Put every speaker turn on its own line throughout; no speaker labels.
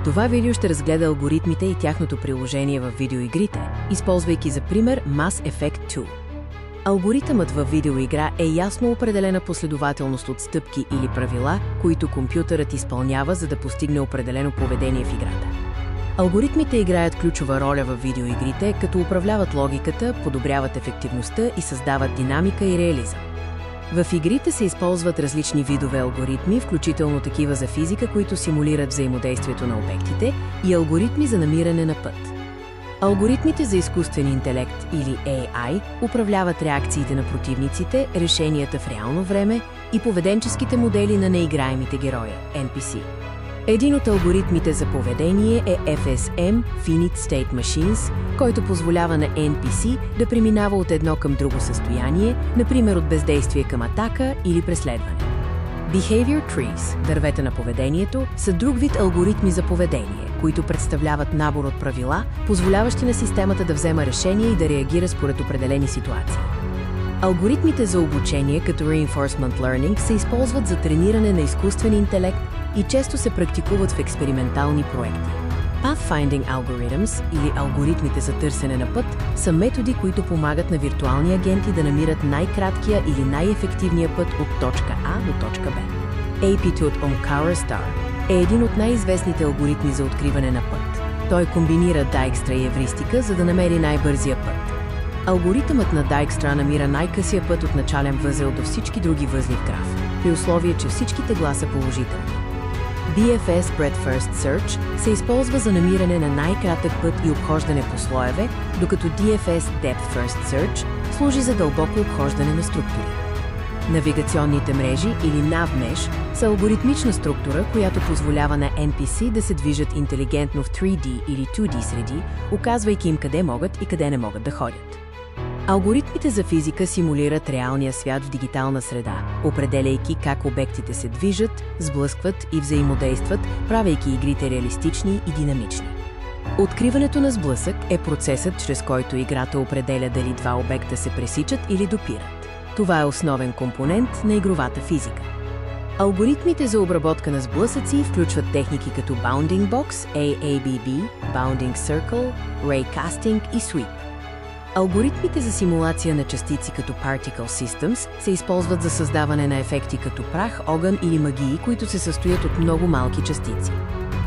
Това видео ще разгледа алгоритмите и тяхното приложение в видеоигрите, използвайки за пример Mass Effect 2. Алгоритъмът във видеоигра е ясно определена последователност от стъпки или правила, които компютърът изпълнява, за да постигне определено поведение в играта. Алгоритмите играят ключова роля в видеоигрите, като управляват логиката, подобряват ефективността и създават динамика и реализъм. В игрите се използват различни видове алгоритми, включително такива за физика, които симулират взаимодействието на обектите, и алгоритми за намиране на път. Алгоритмите за изкуствен интелект или AI управляват реакциите на противниците, решенията в реално време и поведенческите модели на неиграемите герои (NPC). Един от алгоритмите за поведение е FSM (Finite State Machines), който позволява на NPC да преминава от едно към друго състояние, например от бездействие към атака или преследване. Behavior Trees, дървета на поведението, са друг вид алгоритми за поведение, които представляват набор от правила, позволяващи на системата да взема решения и да реагира според определени ситуации. Алгоритмите за обучение, като Reinforcement Learning, се използват за трениране на изкуствен интелект и често се практикуват в експериментални проекти. Pathfinding Algorithms, или алгоритмите за търсене на път, са методи, които помагат на виртуални агенти да намират най-краткия или най-ефективния път от точка А до точка Б. AP от Omkara Star е един от най-известните алгоритми за откриване на път. Той комбинира Dijkstra и евристика, за да намери най-бързия път. Алгоритъмът на Dijkstra намира най-късия път от начален възел до всички други възли в граф, при условие, че всички тегла са положителни. BFS Breadth First Search се използва за намиране на най-кратък път и обхождане по слоеве, докато DFS Depth First Search служи за дълбоко обхождане на структури. Навигационните мрежи или NavMesh са алгоритмична структура, която позволява на NPC да се движат интелигентно в 3D или 2D среди, указвайки им къде могат и къде не могат да ходят. Алгоритмите за физика симулират реалния свят в дигитална среда, определяйки как обектите се движат, сблъскват и взаимодействат, правейки игрите реалистични и динамични. Откриването на сблъсък е процесът, чрез който играта определя дали два обекта се пресичат или допират. Това е основен компонент на игровата физика. Алгоритмите за обработка на сблъсъци включват техники като Bounding Box, AABB, Bounding Circle, Raycasting и Sweep. Алгоритмите за симулация на частици като Particle Systems се използват за създаване на ефекти като прах, огън или магии, които се състоят от много малки частици.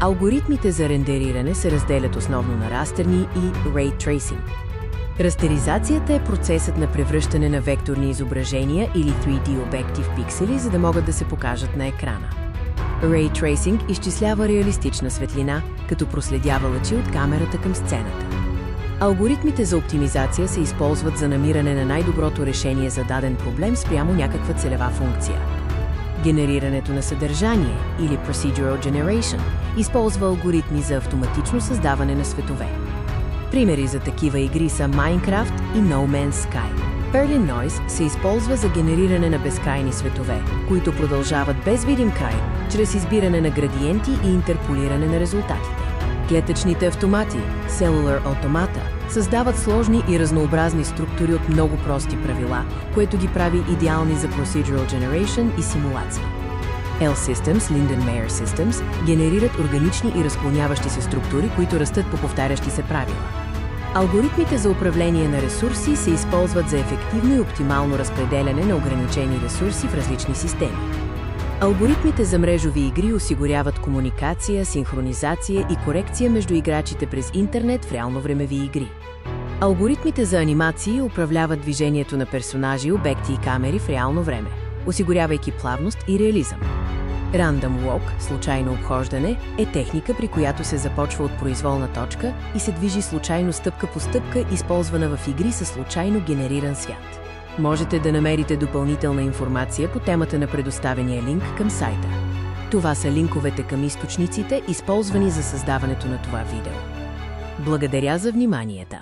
Алгоритмите за рендериране се разделят основно на растерни и Ray Tracing. Растеризацията е процесът на превръщане на векторни изображения или 3D обекти в пиксели, за да могат да се покажат на екрана. Ray Tracing изчислява реалистична светлина, като проследява лъчи от камерата към сцената. Алгоритмите за оптимизация се използват за намиране на най-доброто решение за даден проблем спрямо някаква целева функция. Генерирането на съдържание или Procedural Generation използва алгоритми за автоматично създаване на светове. Примери за такива игри са Minecraft и No Man's Sky. Berlin Noise се използва за генериране на безкрайни светове, които продължават без видим край, чрез избиране на градиенти и интерполиране на резултатите. Клетъчните автомати, Cellular Automata, създават сложни и разнообразни структури от много прости правила, което ги прави идеални за Procedural Generation и симулации. L-Systems, Lindenmayer Systems генерират органични и разклоняващи се структури, които растат по повтарящи се правила. Алгоритмите за управление на ресурси се използват за ефективно и оптимално разпределяне на ограничени ресурси в различни системи. Алгоритмите за мрежови игри осигуряват комуникация, синхронизация и корекция между играчите през интернет в реалновремеви игри. Алгоритмите за анимации управляват движението на персонажи, обекти и камери в реално време, осигурявайки плавност и реализъм. Random Walk, случайно обхождане, е техника, при която се започва от произволна точка и се движи случайно стъпка по стъпка, използвана в игри със случайно генериран свят. Можете да намерите допълнителна информация по темата на предоставения линк към сайта. Това са линковете към източниците, използвани за създаването на това видео. Благодаря за вниманието!